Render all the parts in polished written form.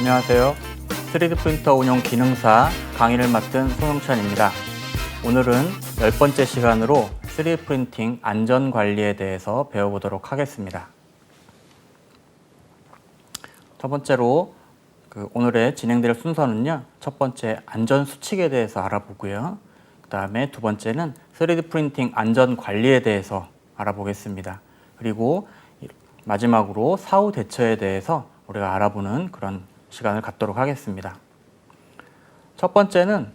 안녕하세요. 3D 프린터 운용 기능사 강의를 맡은 송영찬입니다. 오늘은 10번째 시간으로 3D 프린팅 안전 관리에 대해서 배워보도록 하겠습니다. 첫 번째로 오늘의 진행될 순서는요. 첫 번째 안전 수칙에 대해서 알아보고요. 그 다음에 두 번째는 3D 프린팅 안전 관리에 대해서 알아보겠습니다. 그리고 마지막으로 사후 대처에 대해서 우리가 알아보는 그런 시간을 갖도록 하겠습니다. 첫 번째는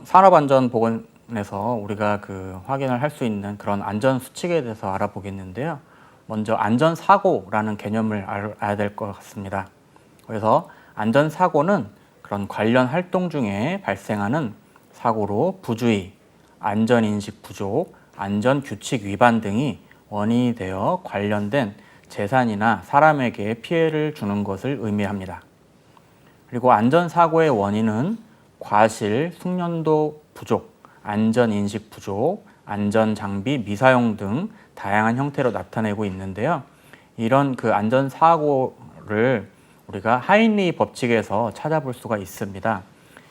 산업안전보건에서 우리가 확인을 할 수 있는 그런 안전 수칙에 대해서 알아보겠는데요. 먼저 안전사고라는 개념을 알아야 될 것 같습니다. 그래서 안전사고는 그런 관련 활동 중에 발생하는 사고로 부주의, 안전인식 부족, 안전규칙 위반 등이 원인이 되어 관련된 재산이나 사람에게 피해를 주는 것을 의미합니다. 그리고 안전사고의 원인은 과실, 숙련도 부족, 안전인식 부족, 안전장비 미사용 등 다양한 형태로 나타내고 있는데요. 이런 안전사고를 우리가 하인리 법칙에서 찾아볼 수가 있습니다.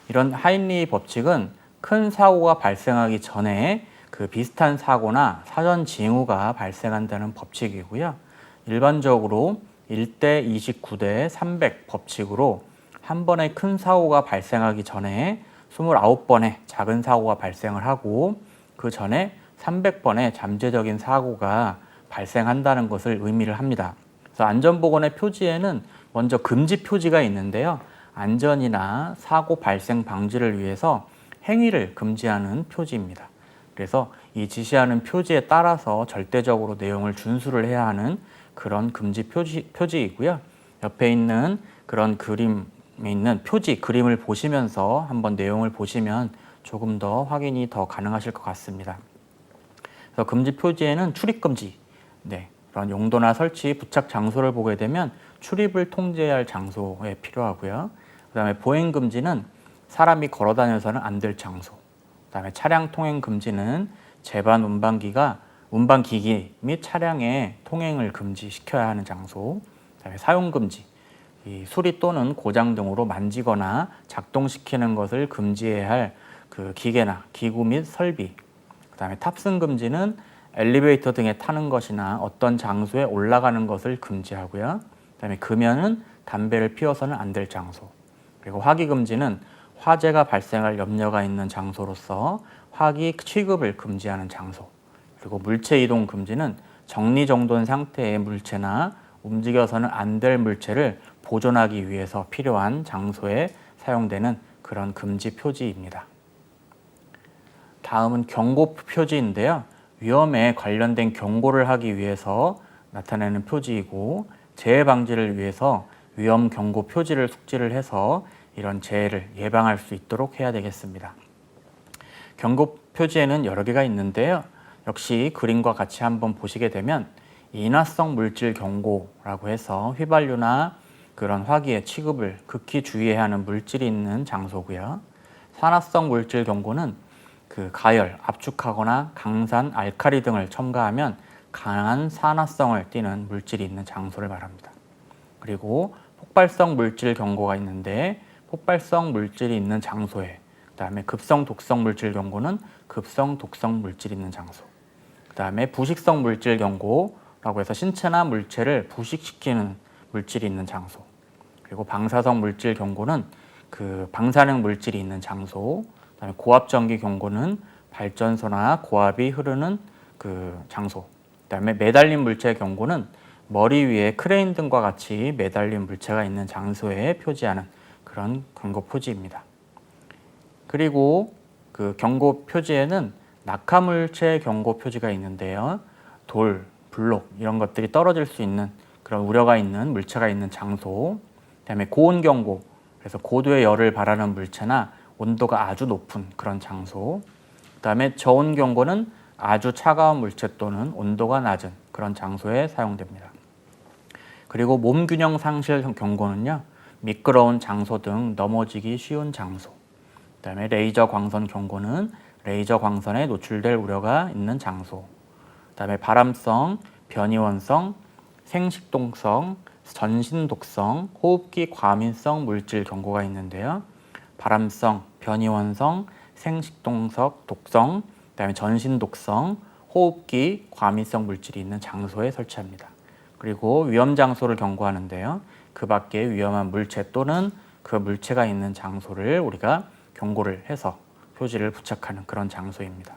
이런 하인리 법칙은 큰 사고가 발생하기 전에 비슷한 사고나 사전 징후가 발생한다는 법칙이고요. 일반적으로 1대 29대 300 법칙으로 한 번의 큰 사고가 발생하기 전에 29번의 작은 사고가 발생을 하고 그 전에 300번의 잠재적인 사고가 발생한다는 것을 의미를 합니다. 그래서 안전보건의 표지에는 먼저 금지 표지가 있는데요. 안전이나 사고 발생 방지를 위해서 행위를 금지하는 표지입니다. 그래서 이 지시하는 표지에 따라서 절대적으로 내용을 준수를 해야 하는 그런 금지 표지이고요. 옆에 있는 그런 그림에 있는 그림을 보시면서 한번 내용을 보시면 조금 더 확인이 더 가능하실 것 같습니다. 그래서 금지 표지에는 출입금지, 그런 용도나 설치, 부착 장소를 보게 되면 출입을 통제할 장소에 필요하고요. 그 다음에 보행금지는 사람이 걸어 다녀서는 안 될 장소, 그 다음에 차량 통행 금지는 제반 운반기기 및 차량의 통행을 금지시켜야 하는 장소, 그다음에 사용금지, 수리 또는 고장 등으로 만지거나 작동시키는 것을 금지해야 할 기계나 기구 및 설비, 그다음에 탑승금지는 엘리베이터 등에 타는 것이나 어떤 장소에 올라가는 것을 금지하고요. 그다음에 금연은 담배를 피워서는 안 될 장소, 그리고 화기금지는 화재가 발생할 염려가 있는 장소로서 화기 취급을 금지하는 장소, 그리고 물체 이동 금지는 정리정돈 상태의 물체나 움직여서는 안 될 물체를 보존하기 위해서 필요한 장소에 사용되는 그런 금지 표지입니다. 다음은 경고 표지인데요. 위험에 관련된 경고를 하기 위해서 나타내는 표지이고 재해 방지를 위해서 위험 경고 표지를 숙지를 해서 이런 재해를 예방할 수 있도록 해야 되겠습니다. 경고 표지에는 여러 개가 있는데요. 역시 그림과 같이 한번 보시게 되면 인화성 물질 경고라고 해서 휘발유나 그런 화기의 취급을 극히 주의해야 하는 물질이 있는 장소고요. 산화성 물질 경고는 가열, 압축하거나 강산, 알칼리 등을 첨가하면 강한 산화성을 띠는 물질이 있는 장소를 말합니다. 그리고 폭발성 물질 경고가 있는데 폭발성 물질이 있는 장소에, 그 다음에 급성 독성 물질 경고는 급성 독성 물질이 있는 장소, 그 다음에 부식성 물질 경고라고 해서 신체나 물체를 부식시키는 물질이 있는 장소, 그리고 방사성 물질 경고는 방사능 물질이 있는 장소, 그 다음에 고압전기 경고는 발전소나 고압이 흐르는 장소, 그 다음에 매달린 물체 경고는 머리 위에 크레인 등과 같이 매달린 물체가 있는 장소에 표지하는 그런 경고 표지입니다. 그리고 경고 표지에는 낙하물체 경고 표지가 있는데요. 돌, 블록 이런 것들이 떨어질 수 있는 그런 우려가 있는 물체가 있는 장소, 그다음에 고온 경고, 그래서 고도의 열을 발하는 물체나 온도가 아주 높은 그런 장소, 그다음에 저온 경고는 아주 차가운 물체 또는 온도가 낮은 그런 장소에 사용됩니다. 그리고 몸 균형 상실 경고는요. 미끄러운 장소 등 넘어지기 쉬운 장소, 그다음에 레이저 광선 경고는 레이저 광선에 노출될 우려가 있는 장소, 그다음에 발암성, 변이원성, 생식동성, 전신 독성, 호흡기 과민성 물질 경고가 있는데요. 발암성, 변이원성, 생식동석 독성, 그다음에 전신 독성, 호흡기 과민성 물질이 있는 장소에 설치합니다. 그리고 위험 장소를 경고하는데요. 그 밖에 위험한 물체 또는 그 물체가 있는 장소를 우리가 경고를 해서 표지를 부착하는 그런 장소입니다.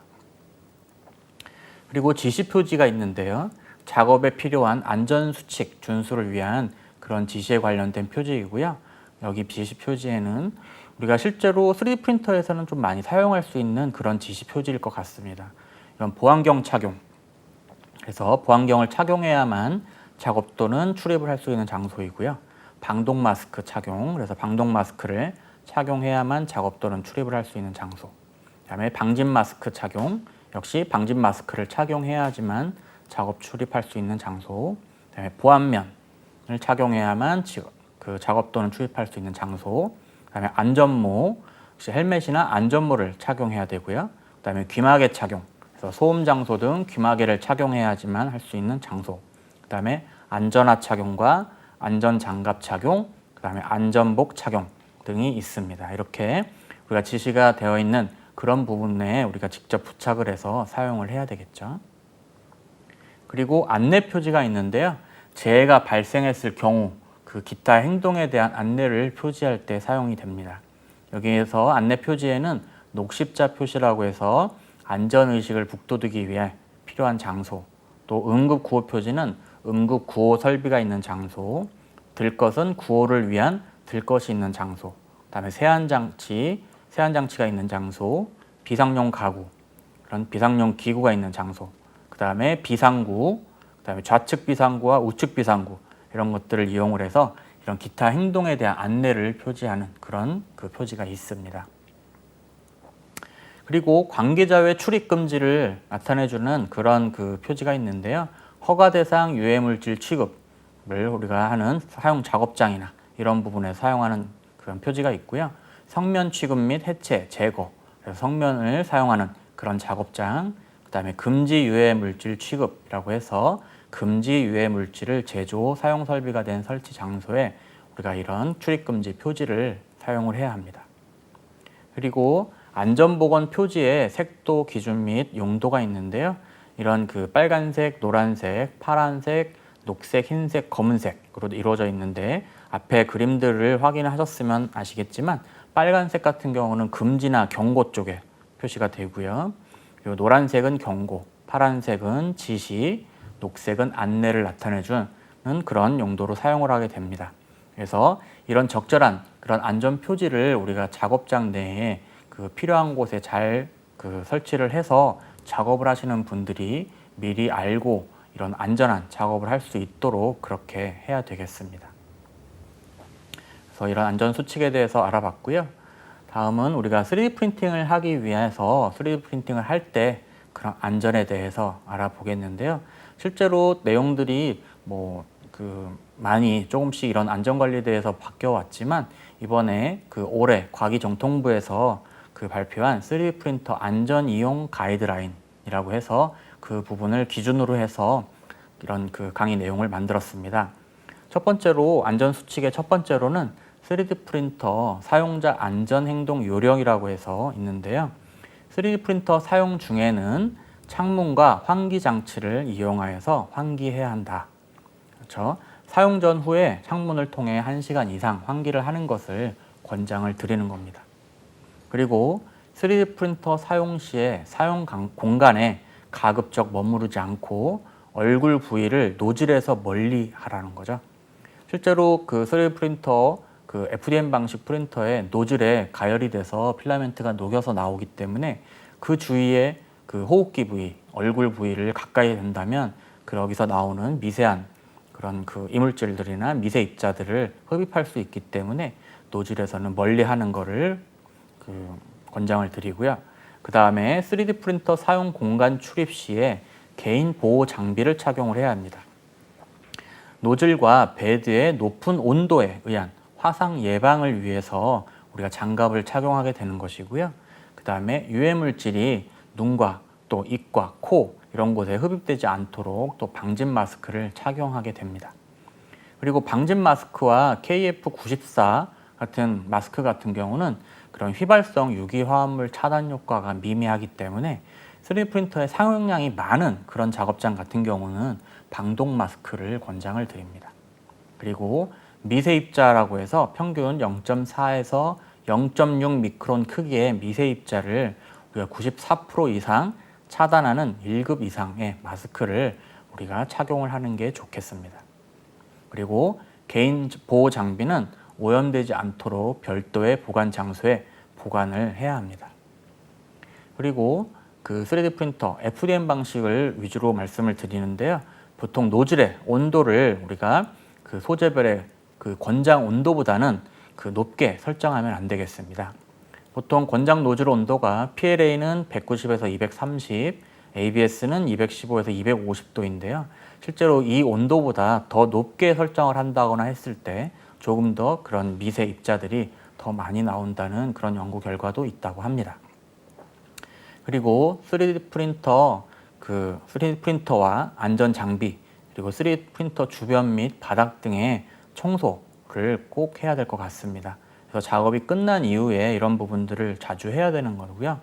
그리고 지시 표지가 있는데요. 작업에 필요한 안전수칙 준수를 위한 그런 지시에 관련된 표지이고요. 여기 지시 표지에는 우리가 실제로 3D 프린터에서는 좀 많이 사용할 수 있는 그런 지시 표지일 것 같습니다. 이런 보안경 착용, 그래서 보안경을 착용해야만 작업 또는 출입을 할 수 있는 장소이고요. 방독 마스크 착용, 그래서 방독 마스크를 착용해야만 작업 또는 출입을 할 수 있는 장소. 그다음에 방진 마스크 착용, 역시 방진 마스크를 착용해야지만 작업 출입할 수 있는 장소. 그다음에 보안면을 착용해야만 그 작업 또는 출입할 수 있는 장소. 그다음에 안전모, 역시 헬멧이나 안전모를 착용해야 되고요. 그다음에 귀마개 착용, 그래서 소음 장소 등 귀마개를 착용해야지만 할 수 있는 장소. 그다음에 안전화 착용과 안전 장갑 착용, 그다음에 안전복 착용 등이 있습니다. 이렇게 우리가 지시가 되어 있는 그런 부분에 우리가 직접 부착을 해서 사용을 해야 되겠죠. 그리고 안내 표지가 있는데요. 재해가 발생했을 경우 그 기타 행동에 대한 안내를 표지할 때 사용이 됩니다. 여기에서 안내 표지에는 녹십자 표시라고 해서 안전의식을 북돋우기 위해 필요한 장소, 또 응급구호 표지는 응급구호 설비가 있는 장소, 들것은 구호를 위한 들것이 있는 장소, 그다음에 세안장치가 있는 장소, 비상용 가구, 그런 비상용 기구가 있는 장소, 그다음에 비상구, 그다음에 좌측 비상구와 우측 비상구 이런 것들을 이용을 해서 이런 기타 행동에 대한 안내를 표지하는 그런 그 표지가 있습니다. 그리고 관계자 외 출입 금지를 나타내주는 그런 그 표지가 있는데요. 허가 대상 유해 물질 취급을 우리가 하는 사용 작업장이나 이런 부분에 사용하는 그런 표지가 있고요. 성면 취급 및 해체, 제거, 그래서 성면을 사용하는 그런 작업장, 그다음에 금지 유해 물질 취급이라고 해서 금지 유해 물질을 제조, 사용 설비가 된 설치 장소에 우리가 이런 출입 금지 표지를 사용을 해야 합니다. 그리고 안전보건 표지에 색도 기준 및 용도가 있는데요. 이런 그 빨간색, 노란색, 파란색, 녹색, 흰색, 검은색으로 이루어져 있는데 앞에 그림들을 확인하셨으면 아시겠지만 빨간색 같은 경우는 금지나 경고 쪽에 표시가 되고요. 그리고 노란색은 경고, 파란색은 지시, 녹색은 안내를 나타내주는 그런 용도로 사용을 하게 됩니다. 그래서 이런 적절한 그런 안전 표지를 우리가 작업장 내에 그 필요한 곳에 잘 그 설치를 해서 작업을 하시는 분들이 미리 알고 이런 안전한 작업을 할 수 있도록 그렇게 해야 되겠습니다. 그래서 이런 안전 수칙에 대해서 알아봤고요. 다음은 우리가 3D 프린팅을 하기 위해서 3D 프린팅을 할 때 그런 안전에 대해서 알아보겠는데요. 실제로 내용들이 많이 조금씩 이런 안전 관리에 대해서 바뀌어 왔지만 이번에 그 올해 과기정통부에서 그 발표한 3D 프린터 안전 이용 가이드라인이라고 해서 그 부분을 기준으로 해서 이런 그 강의 내용을 만들었습니다. 첫 번째로 안전 수칙의 첫 번째로는 3D 프린터 사용자 안전 행동 요령이라고 해서 있는데요. 3D 프린터 사용 중에는 창문과 환기 장치를 이용하여서 환기해야 한다. 그렇죠? 사용 전후에 창문을 통해 1시간 이상 환기를 하는 것을 권장을 드리는 겁니다. 그리고 3D 프린터 사용 시에 사용 공간에 가급적 머무르지 않고 얼굴 부위를 노즐에서 멀리 하라는 거죠. 실제로 그 3D 프린터 그 FDM 방식 프린터에 노즐에 가열이 돼서 필라멘트가 녹여서 나오기 때문에 그 주위에 그 호흡기 부위, 얼굴 부위를 가까이 된다면 거기서 나오는 미세한 그런 그 이물질들이나 미세 입자들을 흡입할 수 있기 때문에 노즐에서는 멀리 하는 거를 권장을 드리고요. 그 다음에 3D 프린터 사용 공간 출입 시에 개인 보호 장비를 착용을 해야 합니다. 노즐과 베드의 높은 온도에 의한 화상 예방을 위해서 우리가 장갑을 착용하게 되는 것이고요. 그 다음에 유해 물질이 눈과 또 입과 코 이런 곳에 흡입되지 않도록 또 방진 마스크를 착용하게 됩니다. 그리고 방진 마스크와 KF94 같은 마스크 같은 경우는 그런 휘발성 유기화합물 차단 효과가 미미하기 때문에 3D 프린터의 사용량이 많은 그런 작업장 같은 경우는 방독 마스크를 권장을 드립니다. 그리고 미세 입자라고 해서 평균 0.4에서 0.6 미크론 크기의 미세 입자를 우리가 94% 이상 차단하는 1급 이상의 마스크를 우리가 착용을 하는 게 좋겠습니다. 그리고 개인 보호 장비는 오염되지 않도록 별도의 보관 장소에 보관을 해야 합니다. 그리고 그 3D 프린터 FDM 방식을 위주로 말씀을 드리는데요. 보통 노즐의 온도를 우리가 그 소재별의 그 권장 온도보다는 그 높게 설정하면 안 되겠습니다. 보통 권장 노즐 온도가 PLA는 190에서 230, ABS는 215에서 250도인데요. 실제로 이 온도보다 더 높게 설정을 한다거나 했을 때 조금 더 그런 미세 입자들이 더 많이 나온다는 그런 연구 결과도 있다고 합니다. 그리고 3D 프린터와 안전 장비, 그리고 3D 프린터 주변 및 바닥 등의 청소를 꼭 해야 될 것 같습니다. 그래서 작업이 끝난 이후에 이런 부분들을 자주 해야 되는 거고요.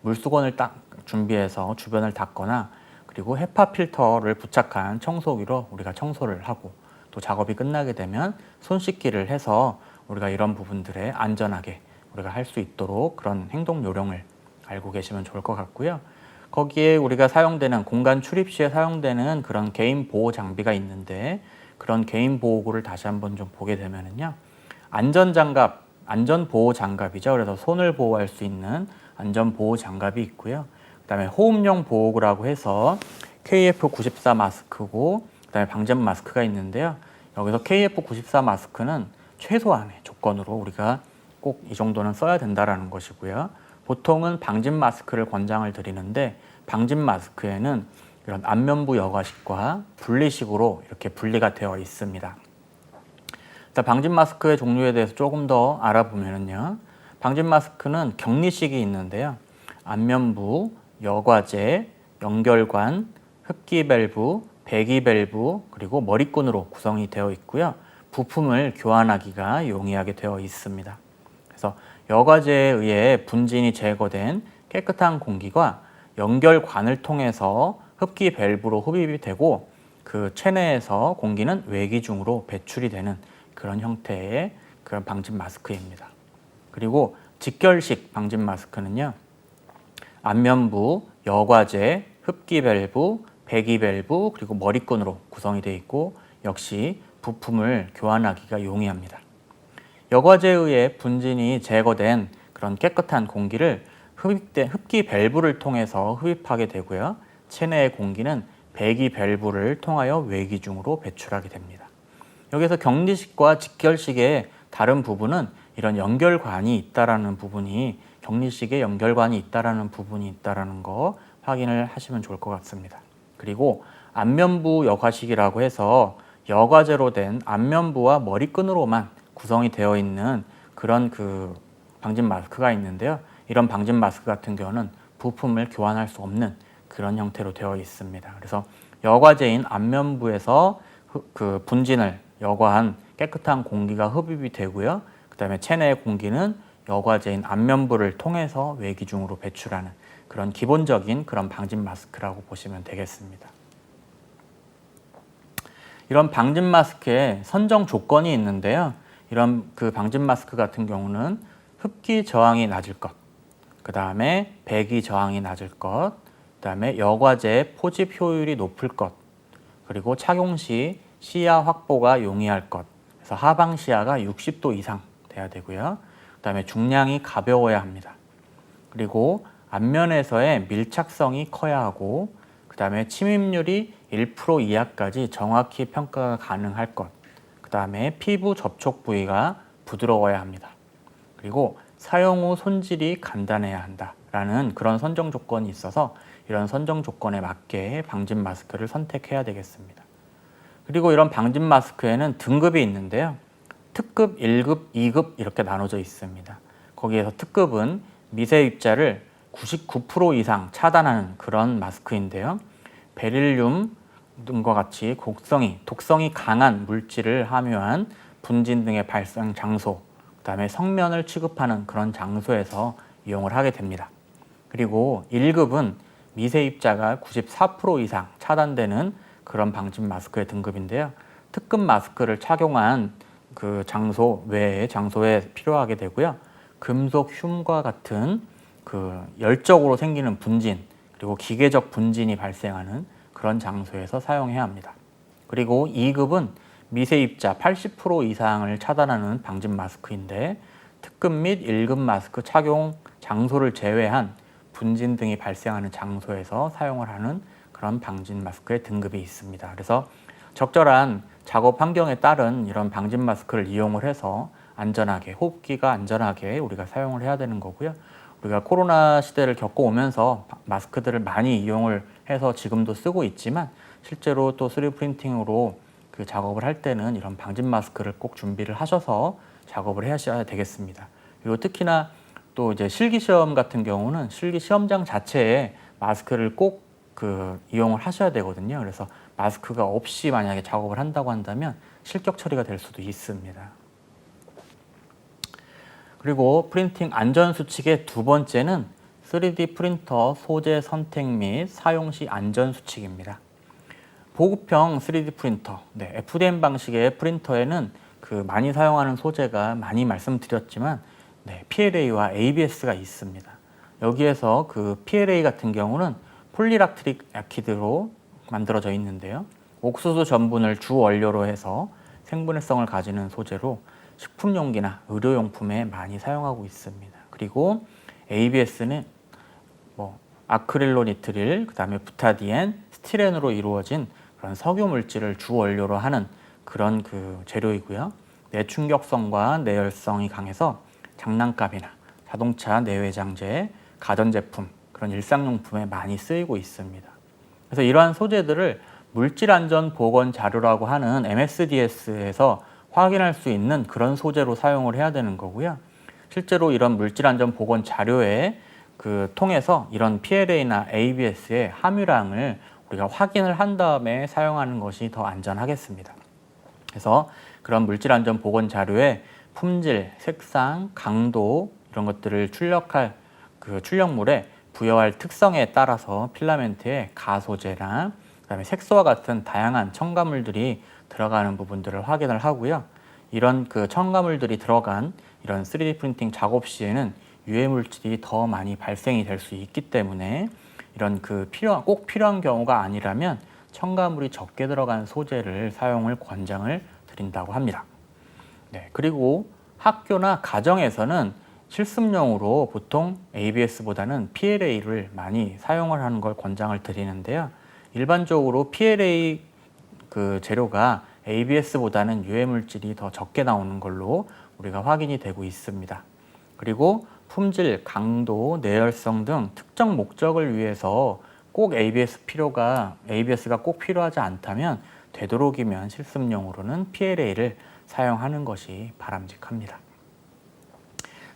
물수건을 딱 준비해서 주변을 닦거나 그리고 헤파 필터를 부착한 청소기로 우리가 청소를 하고 또 작업이 끝나게 되면 손 씻기를 해서 우리가 이런 부분들에 안전하게 우리가 할 수 있도록 그런 행동 요령을 알고 계시면 좋을 것 같고요. 거기에 우리가 사용되는 공간 출입 시에 사용되는 그런 개인 보호 장비가 있는데 그런 개인 보호구를 다시 한번 좀 보게 되면은요. 안전 보호 장갑이죠. 그래서 손을 보호할 수 있는 안전 보호 장갑이 있고요. 그다음에 호흡용 보호구라고 해서 KF94 마스크고 그다음에 방진 마스크가 있는데요. 여기서 KF94 마스크는 최소한의 조건으로 우리가 꼭 이 정도는 써야 된다라는 것이고요. 보통은 방진 마스크를 권장을 드리는데 방진 마스크에는 이런 안면부 여과식과 분리식으로 이렇게 분리가 되어 있습니다. 방진 마스크의 종류에 대해서 조금 더 알아보면요. 방진 마스크는 격리식이 있는데요. 안면부, 여과제, 연결관, 흡기 밸브, 배기 밸브, 그리고 머리끈으로 구성이 되어 있고요. 부품을 교환하기가 용이하게 되어 있습니다. 그래서 여과제에 의해 분진이 제거된 깨끗한 공기가 연결관을 통해서 흡기 밸브로 흡입이 되고 그 체내에서 공기는 외기중으로 배출이 되는 그런 형태의 그런 방진 마스크입니다. 그리고 직결식 방진 마스크는요. 안면부, 여과제, 흡기 밸브, 배기 밸브, 그리고 머리끈으로 구성이 되어 있고 역시 부품을 교환하기가 용이합니다. 여과제에 의해 분진이 제거된 그런 깨끗한 공기를 흡기 밸브를 통해서 흡입하게 되고요. 체내의 공기는 배기 밸브를 통하여 외기중으로 배출하게 됩니다. 여기서 격리식과 직결식의 다른 부분은 이런 연결관이 있다라는 부분이 격리식에 연결관이 있다라는 부분이 있다라는 거 확인을 하시면 좋을 것 같습니다. 그리고 안면부 여과식이라고 해서 여과제로 된 안면부와 머리끈으로만 구성이 되어 있는 그런 그 방진 마스크가 있는데요. 이런 방진 마스크 같은 경우는 부품을 교환할 수 없는 그런 형태로 되어 있습니다. 그래서 여과제인 안면부에서 그 분진을 여과한 깨끗한 공기가 흡입이 되고요. 그다음에 체내의 공기는 여과제인 안면부를 통해서 외기중으로 배출하는 그런 기본적인 그런 방진 마스크라고 보시면 되겠습니다. 이런 방진 마스크에 선정 조건이 있는데요. 이런 그 방진 마스크 같은 경우는 흡기 저항이 낮을 것, 그 다음에 배기 저항이 낮을 것, 그 다음에 여과제 포집 효율이 높을 것, 그리고 착용 시 시야 확보가 용이할 것, 그래서 하방 시야가 60도 이상 돼야 되고요. 그 다음에 중량이 가벼워야 합니다. 그리고 앞면에서의 밀착성이 커야 하고, 그 다음에 침입률이 1% 이하까지 정확히 평가가 가능할 것, 그 다음에 피부 접촉 부위가 부드러워야 합니다. 그리고 사용 후 손질이 간단해야 한다라는 그런 선정 조건이 있어서 이런 선정 조건에 맞게 방진 마스크를 선택해야 되겠습니다. 그리고 이런 방진 마스크에는 등급이 있는데요. 특급, 1급, 2급 이렇게 나눠져 있습니다. 거기에서 특급은 미세 입자를 99% 이상 차단하는 그런 마스크인데요. 베릴륨, 등과 같이 독성이 강한 물질을 함유한 분진 등의 발생 장소, 그다음에 성면을 취급하는 그런 장소에서 이용을 하게 됩니다. 그리고 1급은 미세 입자가 94% 이상 차단되는 그런 방진 마스크의 등급인데요. 특급 마스크를 착용한 그 장소 외의 장소에 필요하게 되고요. 금속 흉과 같은 그 열적으로 생기는 분진, 그리고 기계적 분진이 발생하는 그런 장소에서 사용해야 합니다. 그리고 2급은 미세 입자 80% 이상을 차단하는 방진 마스크인데, 특급 및 1급 마스크 착용 장소를 제외한 분진 등이 발생하는 장소에서 사용을 하는 그런 방진 마스크의 등급이 있습니다. 그래서 적절한 작업 환경에 따른 이런 방진 마스크를 이용을 해서 안전하게, 호흡기가 안전하게 우리가 사용을 해야 되는 거고요. 우리가 코로나 시대를 겪어오면서 마스크들을 많이 이용을 해서 지금도 쓰고 있지만, 실제로 또 3D 프린팅으로 그 작업을 할 때는 이런 방진 마스크를 꼭 준비를 하셔서 작업을 하셔야 되겠습니다. 그리고 특히나 또 이제 실기 시험 같은 경우는 실기 시험장 자체에 마스크를 꼭 이용을 하셔야 되거든요. 그래서 마스크가 없이 만약에 작업을 한다고 한다면 실격 처리가 될 수도 있습니다. 그리고 프린팅 안전 수칙의 두 번째는 3D 프린터 소재 선택 및 사용 시 안전 수칙입니다. 보급형 3D 프린터, FDM 방식의 프린터에는 많이 사용하는 소재가 많이 말씀드렸지만 PLA와 ABS가 있습니다. 여기에서 PLA 같은 경우는 폴리락트릭 아키드로 만들어져 있는데요. 옥수수 전분을 주 원료로 해서 생분해성을 가지는 소재로 식품용기나 의료용품에 많이 사용하고 있습니다. 그리고 ABS는 아크릴로니트릴, 그다음에 부타디엔, 스티렌으로 이루어진 그런 석유 물질을 주 원료로 하는 그런 재료이고요. 내충격성과 내열성이 강해서 장난감이나 자동차 내외장재, 가전제품, 그런 일상용품에 많이 쓰이고 있습니다. 그래서 이러한 소재들을 물질안전보건 자료라고 하는 MSDS에서 확인할 수 있는 그런 소재로 사용을 해야 되는 거고요. 실제로 이런 물질안전보건 자료에 통해서 이런 PLA나 ABS의 함유량을 우리가 확인을 한 다음에 사용하는 것이 더 안전하겠습니다. 그래서 그런 물질안전보건 자료에 품질, 색상, 강도 이런 것들을 출력할 출력물에 부여할 특성에 따라서 필라멘트에 가소재나 그다음에 색소와 같은 다양한 첨가물들이 들어가는 부분들을 확인을 하고요. 이런 첨가물들이 들어간 이런 3D 프린팅 작업 시에는 유해 물질이 더 많이 발생이 될 수 있기 때문에 이런 꼭 필요한 경우가 아니라면 첨가물이 적게 들어간 소재를 사용을 권장을 드린다고 합니다. 그리고 학교나 가정에서는 실습용으로 보통 ABS보다는 PLA를 많이 사용을 하는 걸 권장을 드리는데요. 일반적으로 PLA 재료가 ABS보다는 유해 물질이 더 적게 나오는 걸로 우리가 확인이 되고 있습니다. 그리고 품질, 강도, 내열성 등 특정 목적을 위해서 꼭 ABS가 꼭 필요하지 않다면 되도록이면 실습용으로는 PLA를 사용하는 것이 바람직합니다.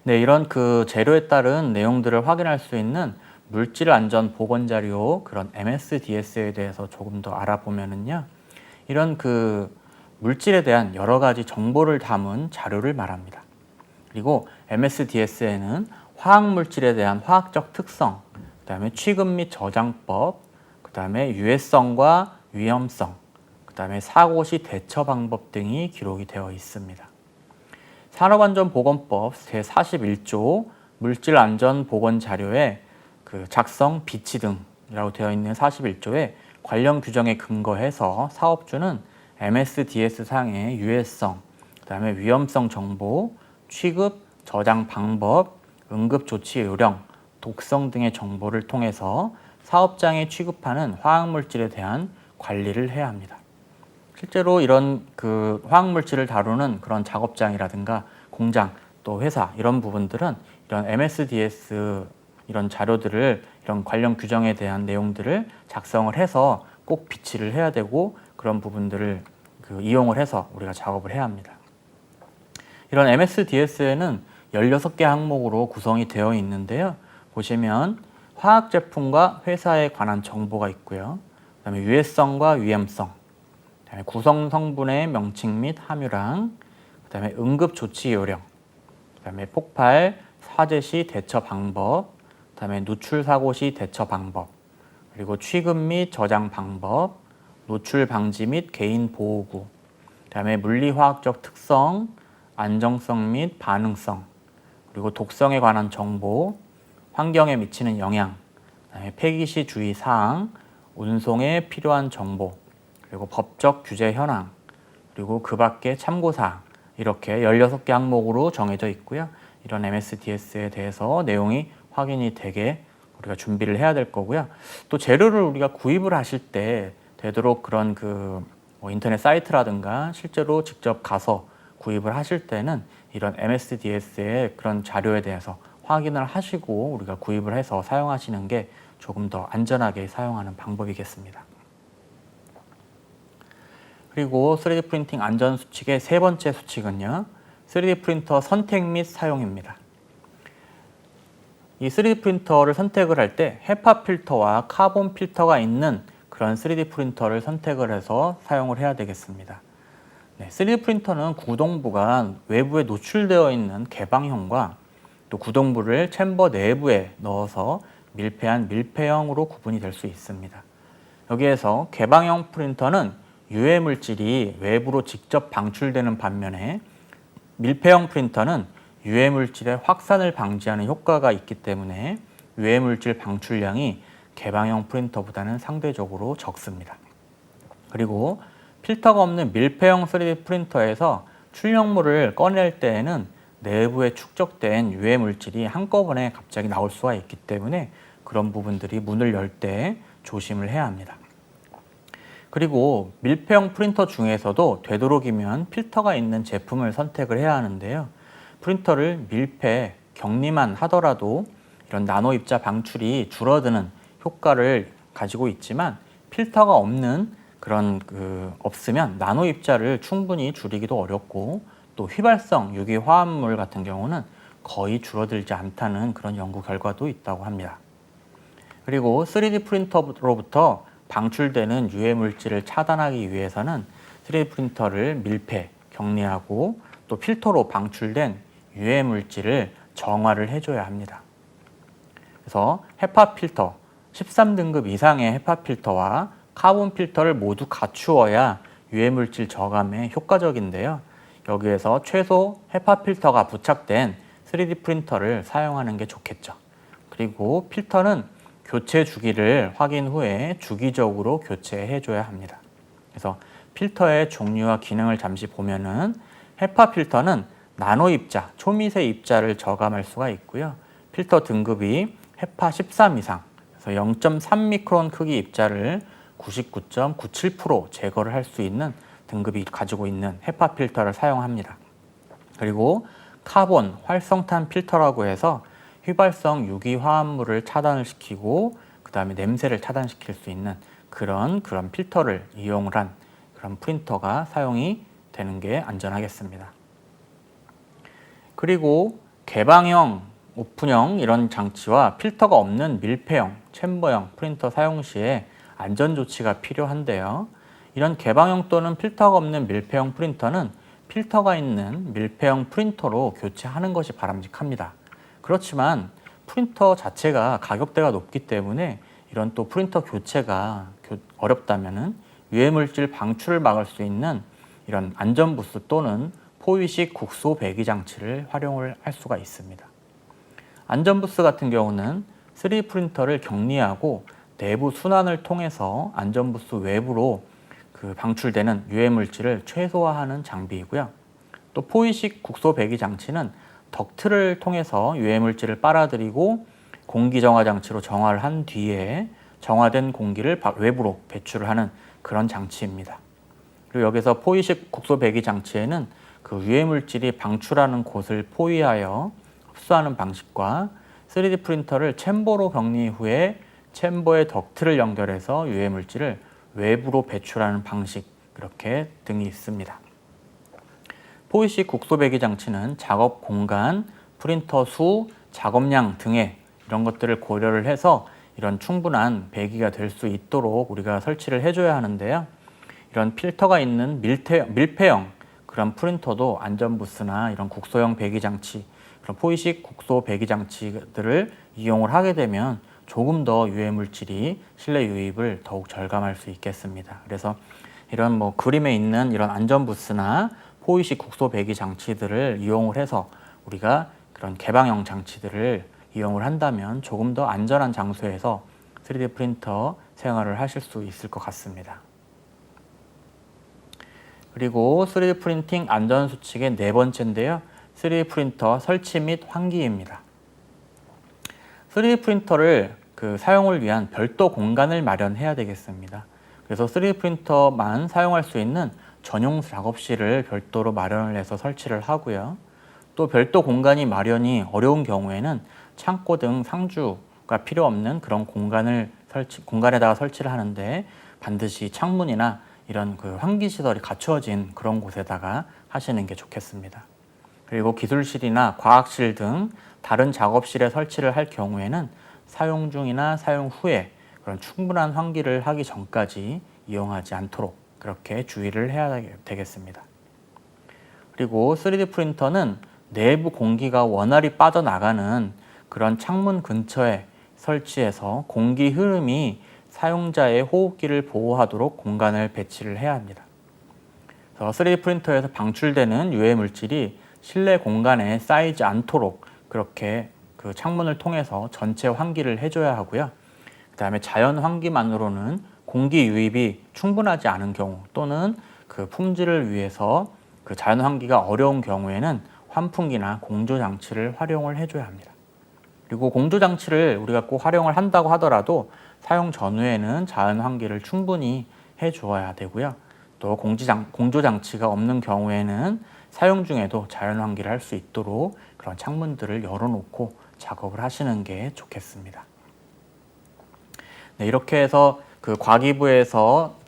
이런 재료에 따른 내용들을 확인할 수 있는 물질 안전 보건 자료, 그런 MSDS에 대해서 조금 더 알아보면은요. 이런 물질에 대한 여러 가지 정보를 담은 자료를 말합니다. 그리고 MSDS에는 화학 물질에 대한 화학적 특성, 그다음에 취급 및 저장법, 그다음에 유해성과 위험성, 그다음에 사고 시 대처 방법 등이 기록이 되어 있습니다. 산업안전보건법 제41조 물질안전보건자료에 작성, 비치 등이라고 되어 있는 41조에 관련 규정에 근거해서 사업주는 MSDS 상의 유해성, 그다음에 위험성 정보, 취급, 저장 방법, 응급조치 요령, 독성 등의 정보를 통해서 사업장에 취급하는 화학물질에 대한 관리를 해야 합니다. 실제로 이런 화학물질을 다루는 그런 작업장이라든가 공장, 또 회사 이런 부분들은 이런 MSDS 이런 자료들을 이런 관련 규정에 대한 내용들을 작성을 해서 꼭 비치를 해야 되고, 그런 부분들을 이용을 해서 우리가 작업을 해야 합니다. 이런 MSDS에는 16개 항목으로 구성이 되어 있는데요. 보시면 화학 제품과 회사에 관한 정보가 있고요. 그다음에 유해성과 위험성, 그다음에 구성 성분의 명칭 및 함유량, 그다음에 응급 조치 요령, 그다음에 폭발, 화재 시 대처 방법, 그다음에 누출 사고 시 대처 방법, 그리고 취급 및 저장 방법, 노출 방지 및 개인 보호구, 그다음에 물리화학적 특성, 안정성 및 반응성, 그리고 독성에 관한 정보, 환경에 미치는 영향, 그다음에 폐기 시 주의 사항, 운송에 필요한 정보, 그리고 법적 규제 현황, 그리고 그 밖의 참고사항, 이렇게 16개 항목으로 정해져 있고요. 이런 MSDS에 대해서 내용이 확인이 되게 우리가 준비를 해야 될 거고요. 또 재료를 우리가 구입을 하실 때 되도록 그런 인터넷 사이트라든가 실제로 직접 가서 구입을 하실 때는 이런 MSDS의 그런 자료에 대해서 확인을 하시고 우리가 구입을 해서 사용하시는 게 조금 더 안전하게 사용하는 방법이겠습니다. 그리고 3D 프린팅 안전 수칙의 세 번째 수칙은요, 3D 프린터 선택 및 사용입니다. 이 3D 프린터를 선택을 할 때 헤파 필터와 카본 필터가 있는 그런 3D 프린터를 선택을 해서 사용을 해야 되겠습니다. 3D 프린터는 구동부가 외부에 노출되어 있는 개방형과 또 구동부를 챔버 내부에 넣어서 밀폐한 밀폐형으로 구분이 될 수 있습니다. 여기에서 개방형 프린터는 유해 물질이 외부로 직접 방출되는 반면에 밀폐형 프린터는 유해 물질의 확산을 방지하는 효과가 있기 때문에 유해 물질 방출량이 개방형 프린터보다는 상대적으로 적습니다. 그리고 필터가 없는 밀폐형 3D 프린터에서 출력물을 꺼낼 때에는 내부에 축적된 유해 물질이 한꺼번에 갑자기 나올 수가 있기 때문에 그런 부분들이 문을 열 때 조심을 해야 합니다. 그리고 밀폐형 프린터 중에서도 되도록이면 필터가 있는 제품을 선택을 해야 하는데요. 프린터를 밀폐, 격리만 하더라도 이런 나노 입자 방출이 줄어드는 효과를 가지고 있지만 필터가 없는 없으면 나노 입자를 충분히 줄이기도 어렵고 또 휘발성 유기 화합물 같은 경우는 거의 줄어들지 않다는 그런 연구 결과도 있다고 합니다. 그리고 3D 프린터로부터 방출되는 유해 물질을 차단하기 위해서는 3D 프린터를 밀폐, 격리하고 또 필터로 방출된 유해 물질을 정화를 해줘야 합니다. 그래서 헤파 필터, 13등급 이상의 헤파 필터와 카본 필터를 모두 갖추어야 유해 물질 저감에 효과적인데요. 여기에서 최소 헤파 필터가 부착된 3D 프린터를 사용하는 게 좋겠죠. 그리고 필터는 교체 주기를 확인 후에 주기적으로 교체해 줘야 합니다. 그래서 필터의 종류와 기능을 잠시 보면은 헤파 필터는 나노 입자, 초미세 입자를 저감할 수가 있고요. 필터 등급이 헤파 13 이상, 그래서 0.3 미크론 크기 입자를 99.97% 제거를 할 수 있는 등급이 가지고 있는 헤파 필터를 사용합니다. 그리고 카본 활성탄 필터라고 해서 휘발성 유기 화합물을 차단을 시키고 그 다음에 냄새를 차단시킬 수 있는 그런 필터를 이용을 한 그런 프린터가 사용이 되는 게 안전하겠습니다. 그리고 개방형, 오픈형 이런 장치와 필터가 없는 밀폐형, 챔버형 프린터 사용 시에 안전 조치가 필요한데요. 이런 개방형 또는 필터가 없는 밀폐형 프린터는 필터가 있는 밀폐형 프린터로 교체하는 것이 바람직합니다. 그렇지만 프린터 자체가 가격대가 높기 때문에 이런 또 프린터 교체가 어렵다면은 유해물질 방출을 막을 수 있는 이런 안전부스 또는 포위식 국소 배기 장치를 활용을 할 수가 있습니다. 안전부스 같은 경우는 3D 프린터를 격리하고 내부 순환을 통해서 안전부스 외부로 방출되는 유해물질을 최소화하는 장비이고요. 또 포위식 국소 배기 장치는 덕트를 통해서 유해물질을 빨아들이고 공기정화 장치로 정화를 한 뒤에 정화된 공기를 외부로 배출을 하는 그런 장치입니다. 그리고 여기서 포위식 국소 배기 장치에는 그 유해물질이 방출하는 곳을 포위하여 흡수하는 방식과 3D 프린터를 챔버로 격리 후에 챔버에 덕트를 연결해서 유해물질을 외부로 배출하는 방식, 이렇게 등이 있습니다. 포위식 국소 배기 장치는 작업 공간, 프린터 수, 작업량 등의 이런 것들을 고려를 해서 이런 충분한 배기가 될 수 있도록 우리가 설치를 해줘야 하는데요. 이런 필터가 있는 밀폐형 그런 프린터도 안전부스나 이런 국소형 배기 장치, 그런 포이식 국소 배기 장치들을 이용을 하게 되면 조금 더 유해 물질이 실내 유입을 더욱 절감할 수 있겠습니다. 그래서 이런 그림에 있는 이런 안전부스나 포이식 국소 배기 장치들을 이용을 해서 우리가 그런 개방형 장치들을 이용을 한다면 조금 더 안전한 장소에서 3D 프린터 생활을 하실 수 있을 것 같습니다. 그리고 3D 프린팅 안전수칙의 네 번째인데요. 3D 프린터 설치 및 환기입니다. 3D 프린터를 사용을 위한 별도 공간을 마련해야 되겠습니다. 그래서 3D 프린터만 사용할 수 있는 전용 작업실을 별도로 마련을 해서 설치를 하고요. 또 별도 공간이 마련이 어려운 경우에는 창고 등 상주가 필요 없는 그런 공간에다가 설치를 하는데 반드시 창문이나 이런 환기 시설이 갖추어진 그런 곳에다가 하시는 게 좋겠습니다. 그리고 기술실이나 과학실 등 다른 작업실에 설치를 할 경우에는 사용 중이나 사용 후에 그런 충분한 환기를 하기 전까지 이용하지 않도록 그렇게 주의를 해야 되겠습니다. 그리고 3D 프린터는 내부 공기가 원활히 빠져나가는 그런 창문 근처에 설치해서 공기 흐름이 사용자의 호흡기를 보호하도록 공간을 배치를 해야 합니다. 그래서 3D 프린터에서 방출되는 유해 물질이 실내 공간에 쌓이지 않도록 그렇게 창문을 통해서 전체 환기를 해줘야 하고요. 그 다음에 자연 환기만으로는 공기 유입이 충분하지 않은 경우 또는 품질을 위해서 자연 환기가 어려운 경우에는 환풍기나 공조 장치를 활용을 해줘야 합니다. 그리고 공조 장치를 우리가 꼭 활용을 한다고 하더라도 사용 전후에는 자연 환기를 충분히 해주어야 되고요. 또 공조 장치가 없는 경우에는 사용 중에도 자연 환기를 할 수 있도록 그런 창문들을 열어놓고 작업을 하시는 게 좋겠습니다. 네, 이렇게 해서 과기부에서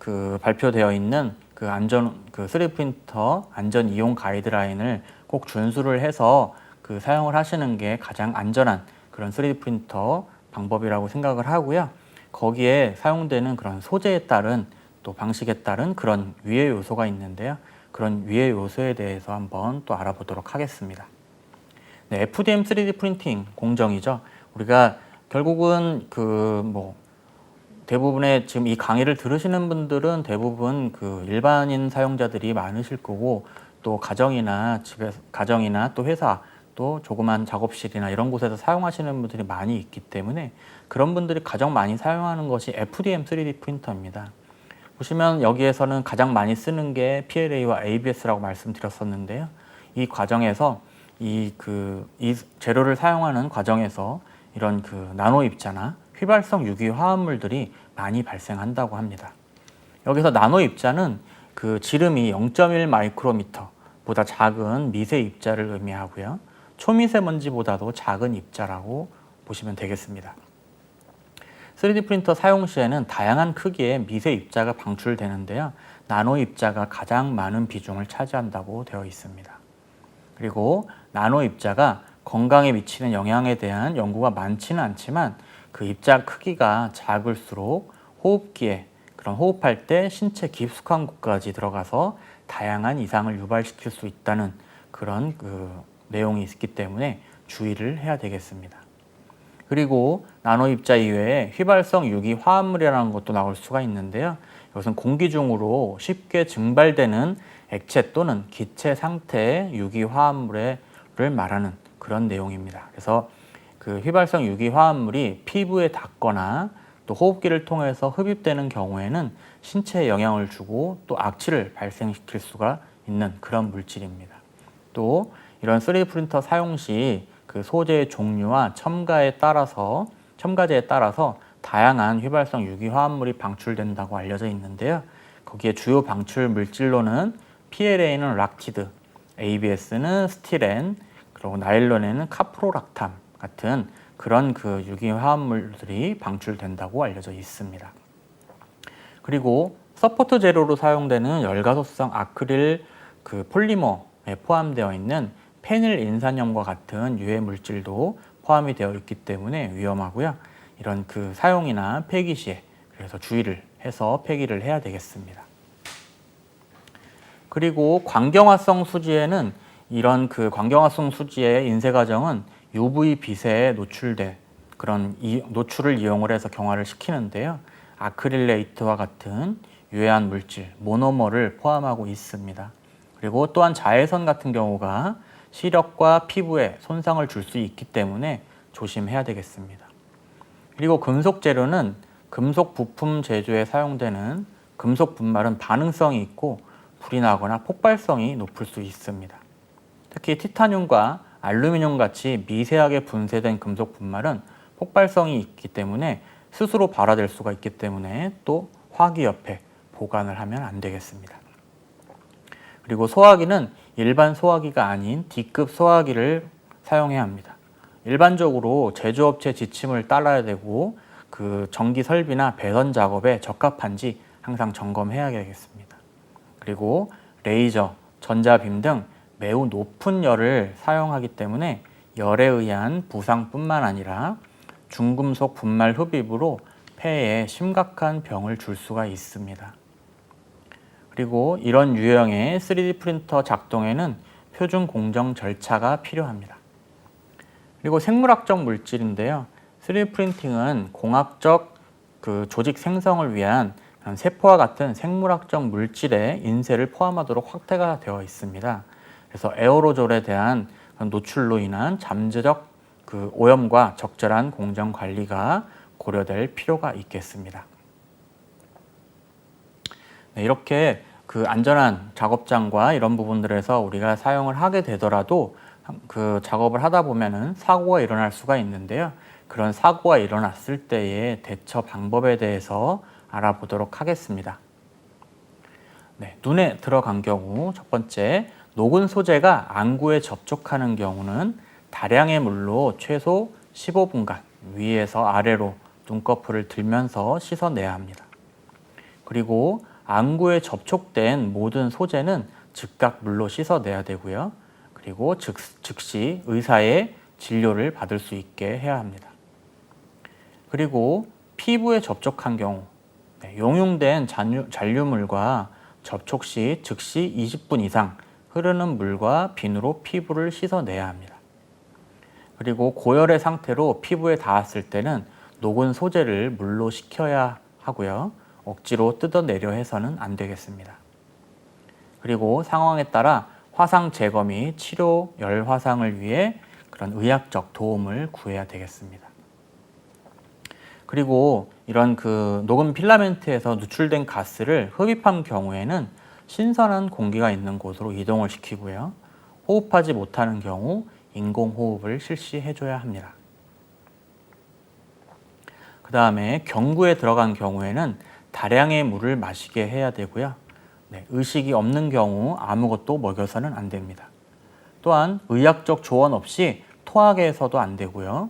발표되어 있는 3D 프린터 안전 이용 가이드라인을 꼭 준수를 해서 사용을 하시는 게 가장 안전한 그런 3D 프린터 방법이라고 생각을 하고요. 거기에 사용되는 그런 소재에 따른 또 방식에 따른 그런 위해 요소가 있는데요. 그런 위해 요소에 대해서 한번 또 알아보도록 하겠습니다. 네, FDM 3D 프린팅 공정이죠. 우리가 결국은 대부분의 지금 이 강의를 들으시는 분들은 대부분 일반인 사용자들이 많으실 거고 또 가정이나 또 회사 또 조그만 작업실이나 이런 곳에서 사용하시는 분들이 많이 있기 때문에 그런 분들이 가장 많이 사용하는 것이 FDM 3D 프린터입니다. 보시면 여기에서는 가장 많이 쓰는 게 PLA와 ABS라고 말씀드렸었는데요. 이 과정에서 이 재료를 사용하는 과정에서 이런 나노 입자나 휘발성 유기 화합물들이 많이 발생한다고 합니다. 여기서 나노 입자는 지름이 0.1 마이크로미터보다 작은 미세 입자를 의미하고요. 초미세먼지보다도 작은 입자라고 보시면 되겠습니다. 3D 프린터 사용 시에는 다양한 크기의 미세 입자가 방출되는데요. 나노 입자가 가장 많은 비중을 차지한다고 되어 있습니다. 그리고 나노 입자가 건강에 미치는 영향에 대한 연구가 많지는 않지만 입자 크기가 작을수록 호흡기에 호흡할 때 신체 깊숙한 곳까지 들어가서 다양한 이상을 유발시킬 수 있다는 그런 내용이 있기 때문에 주의를 해야 되겠습니다. 그리고 나노 입자 이외에 휘발성 유기 화합물이라는 것도 나올 수가 있는데요. 이것은 공기 중으로 쉽게 증발되는 액체 또는 기체 상태의 유기 화합물을 말하는 그런 내용입니다. 그래서 휘발성 유기 화합물이 피부에 닿거나 또 호흡기를 통해서 흡입되는 경우에는 신체에 영향을 주고 또 악취를 발생시킬 수가 있는 그런 물질입니다. 또 이런 3D 프린터 사용 시 소재의 종류와 첨가제에 따라서 다양한 휘발성 유기 화합물이 방출된다고 알려져 있는데요. 거기에 주요 방출 물질로는 PLA는 락티드, ABS는 스티렌, 그리고 나일론에는 카프로락탐 같은 그런 유기 화합물들이 방출된다고 알려져 있습니다. 그리고 서포트 재료로 사용되는 열가소성 아크릴 폴리머에 포함되어 있는 페닐 인산염과 같은 유해 물질도 포함이 되어 있기 때문에 위험하고요. 이런 그 사용이나 폐기 시에 그래서 주의를 해서 폐기를 해야 되겠습니다. 그리고 광경화성 수지에는 이런 그 광경화성 수지의 인쇄 과정은 UV 빛에 노출돼 그런 노출을 이용을 해서 경화를 시키는데요. 아크릴레이트와 같은 유해한 물질, 모노머를 포함하고 있습니다. 그리고 또한 자외선 같은 경우가 시력과 피부에 손상을 줄 수 있기 때문에 조심해야 되겠습니다. 그리고 금속 재료는 금속 부품 제조에 사용되는 금속 분말은 반응성이 있고 불이 나거나 폭발성이 높을 수 있습니다. 특히 티타늄과 알루미늄 같이 미세하게 분쇄된 금속 분말은 폭발성이 있기 때문에 스스로 발화될 수가 있기 때문에 또 화기 옆에 보관을 하면 안 되겠습니다. 그리고 소화기는 일반 소화기가 아닌 D급 소화기를 사용해야 합니다. 일반적으로 제조업체 지침을 따라야 되고 그 전기 설비나 배선 작업에 적합한지 항상 점검해야 되겠습니다. 그리고 레이저, 전자빔 등 매우 높은 열을 사용하기 때문에 열에 의한 부상뿐만 아니라 중금속 분말 흡입으로 폐에 심각한 병을 줄 수가 있습니다. 그리고 이런 유형의 3D 프린터 작동에는 표준 공정 절차가 필요합니다. 그리고 생물학적 물질인데요. 3D 프린팅은 공학적 그 조직 생성을 위한 세포와 같은 생물학적 물질의 인쇄를 포함하도록 확대가 되어 있습니다. 그래서 에어로졸에 대한 노출로 인한 잠재적 그 오염과 적절한 공정 관리가 고려될 필요가 있겠습니다. 네, 이렇게 그 안전한 작업장과 이런 부분들에서 우리가 사용을 하게 되더라도 그 작업을 하다 보면은 사고가 일어날 수가 있는데요. 그런 사고가 일어났을 때의 대처 방법에 대해서 알아보도록 하겠습니다. 네, 눈에 들어간 경우 첫 번째, 녹은 소재가 안구에 접촉하는 경우는 다량의 물로 최소 15분간 위에서 아래로 눈꺼풀을 들면서 씻어내야 합니다. 그리고 안구에 접촉된 모든 소재는 즉각 물로 씻어내야 되고요. 그리고 즉시 의사의 진료를 받을 수 있게 해야 합니다. 그리고 피부에 접촉한 경우 용융된 잔류물과 접촉 시 즉시 20분 이상 흐르는 물과 비누로 피부를 씻어내야 합니다. 그리고 고열의 상태로 피부에 닿았을 때는 녹은 소재를 물로 식혀야 하고요. 억지로 뜯어내려 해서는 안 되겠습니다. 그리고 상황에 따라 화상 제거 및 치료 열 화상을 위해 그런 의학적 도움을 구해야 되겠습니다. 그리고 이런 그 녹은 필라멘트에서 누출된 가스를 흡입한 경우에는 신선한 공기가 있는 곳으로 이동을 시키고요. 호흡하지 못하는 경우 인공호흡을 실시해줘야 합니다. 그 다음에 경구에 들어간 경우에는 다량의 물을 마시게 해야 되고요. 의식이 없는 경우 아무것도 먹여서는 안 됩니다. 또한 의학적 조언 없이 토하게 해서도 안 되고요.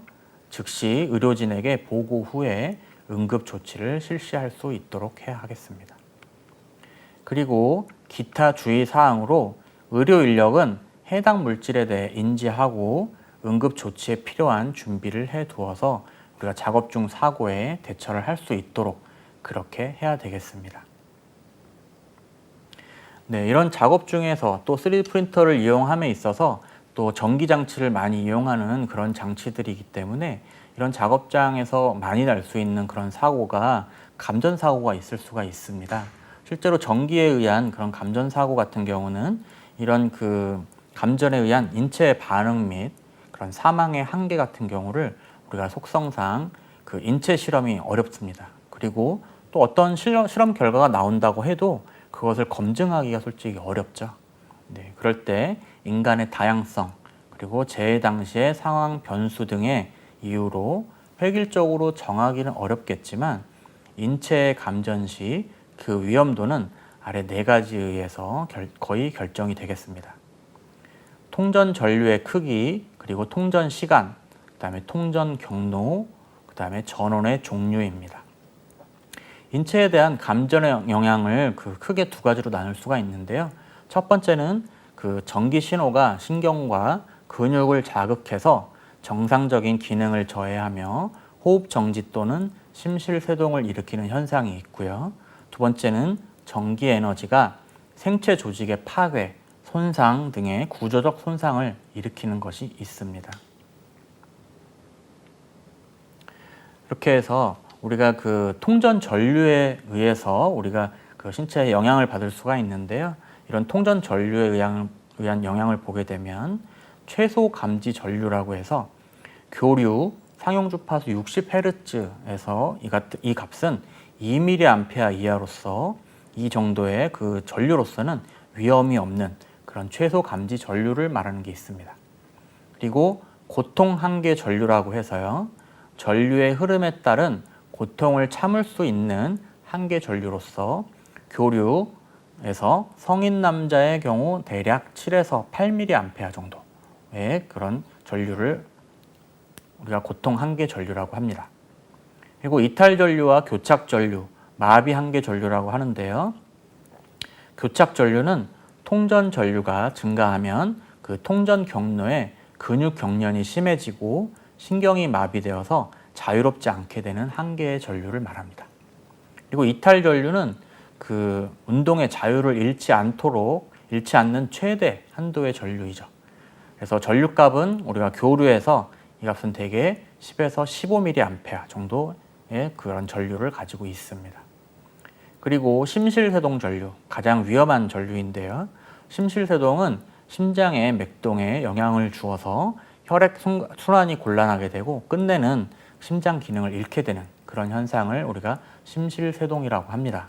즉시 의료진에게 보고 후에 응급 조치를 실시할 수 있도록 해야 하겠습니다. 그리고 기타 주의 사항으로 의료 인력은 해당 물질에 대해 인지하고 응급 조치에 필요한 준비를 해 두어서 우리가 작업 중 사고에 대처를 할 수 있도록 그렇게 해야 되겠습니다. 네, 이런 작업 중에서 또 3D 프린터를 이용함에 있어서 또 전기 장치를 많이 이용하는 그런 장치들이기 때문에 이런 작업장에서 많이 날 수 있는 그런 사고가 감전 사고가 있을 수가 있습니다. 실제로 전기에 의한 그런 감전 사고 같은 경우는 이런 그 감전에 의한 인체 반응 및 그런 사망의 한계 같은 경우를 우리가 속성상 그 인체 실험이 어렵습니다. 그리고 또 어떤 실험 결과가 나온다고 해도 그것을 검증하기가 솔직히 어렵죠. 네, 그럴 때 인간의 다양성 그리고 재해 당시의 상황 변수 등의 이유로 획일적으로 정하기는 어렵겠지만 인체의 감전 시 그 위험도는 아래 4가지에 의해서 거의 결정이 되겠습니다. 통전 전류의 크기, 그리고 통전 시간, 그 다음에 통전 경로, 그 다음에 전원의 종류입니다. 인체에 대한 감전의 영향을 크게 2가지로 나눌 수가 있는데요. 첫 번째는 그 전기 신호가 신경과 근육을 자극해서 정상적인 기능을 저해하며 호흡 정지 또는 심실세동을 일으키는 현상이 있고요. 두 번째는 전기 에너지가 생체 조직의 파괴, 손상 등의 구조적 손상을 일으키는 것이 있습니다. 이렇게 해서 우리가 그 통전 전류에 의해서 우리가 그 신체에 영향을 받을 수가 있는데요. 이런 통전 전류에 의한 영향을 보게 되면 최소 감지 전류라고 해서 교류 상용 주파수 60Hz에서 이 값은 2mA 이하로서 이 정도의 그 전류로서는 위험이 없는 그런 최소 감지 전류를 말하는 게 있습니다. 그리고 고통 한계 전류라고 해서요. 전류의 흐름에 따른 고통을 참을 수 있는 한계 전류로서 교류에서 성인 남자의 경우 대략 7에서 8mA 정도의 그런 전류를 우리가 고통 한계 전류라고 합니다. 그리고 이탈 전류와 교착 전류, 마비 한계 전류라고 하는데요. 교착 전류는 통전 전류가 증가하면 그 통전 경로에 근육 경련이 심해지고 신경이 마비되어서 자유롭지 않게 되는 한계의 전류를 말합니다. 그리고 이탈 전류는 그 운동의 자유를 잃지 않는 최대 한도의 전류이죠. 그래서 전류값은 우리가 교류에서 이 값은 대개 10에서 15mA 정도의 그런 전류를 가지고 있습니다. 그리고 심실세동 전류, 가장 위험한 전류인데요. 심실세동은 심장의 맥동에 영향을 주어서 혈액 순환이 곤란하게 되고 끝내는 심장 기능을 잃게 되는 그런 현상을 우리가 심실세동이라고 합니다.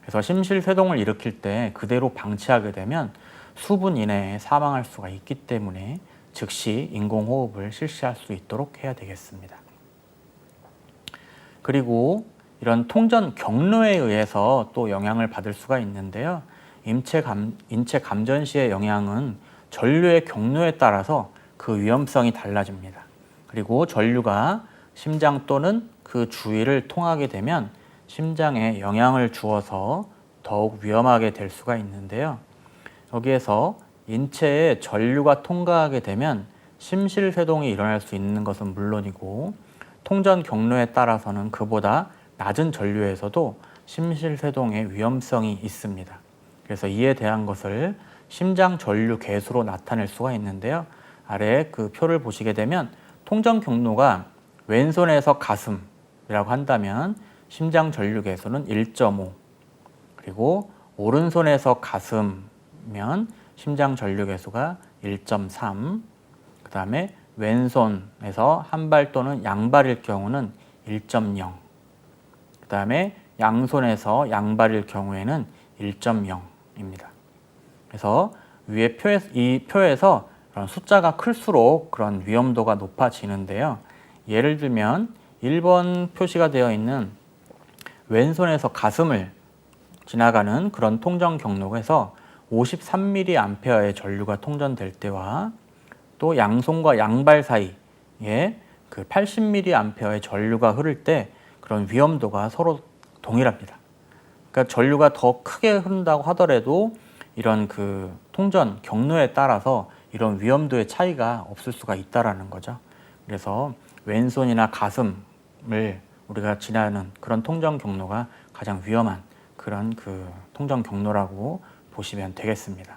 그래서 심실세동을 일으킬 때 그대로 방치하게 되면 수분 이내에 사망할 수가 있기 때문에 즉시 인공호흡을 실시할 수 있도록 해야 되겠습니다. 그리고 이런 통전 경로에 의해서 또 영향을 받을 수가 있는데요. 인체 감전 시의 영향은 전류의 경로에 따라서 그 위험성이 달라집니다. 그리고 전류가 심장 또는 그 주위를 통하게 되면 심장에 영향을 주어서 더욱 위험하게 될 수가 있는데요. 여기에서 인체에 전류가 통과하게 되면 심실세동이 일어날 수 있는 것은 물론이고 통전 경로에 따라서는 그보다 낮은 전류에서도 심실세동의 위험성이 있습니다. 그래서 이에 대한 것을 심장 전류 계수로 나타낼 수가 있는데요. 아래 그 표를 보시게 되면 통전 경로가 왼손에서 가슴이라고 한다면 심장 전류 계수는 1.5, 그리고 오른손에서 가슴이면 심장 전류 계수가 1.3, 그 다음에 왼손에서 한 발 또는 양발일 경우는 1.0, 그 다음에 양손에서 양발일 경우에는 1.0입니다. 그래서 위에 이 표에서 그런 숫자가 클수록 그런 위험도가 높아지는데요. 예를 들면 1번 표시가 되어 있는 왼손에서 가슴을 지나가는 그런 통전 경로에서 53mA의 전류가 통전될 때와 또 양손과 양발 사이에 그 80mA의 전류가 흐를 때 그런 위험도가 서로 동일합니다. 그러니까 전류가 더 크게 흐른다고 하더라도 이런 그 통전 경로에 따라서 이런 위험도의 차이가 없을 수가 있다라는 거죠. 그래서 왼손이나 가슴을 우리가 지나는 그런 통전 경로가 가장 위험한 그런 그 통전 경로라고 보시면 되겠습니다.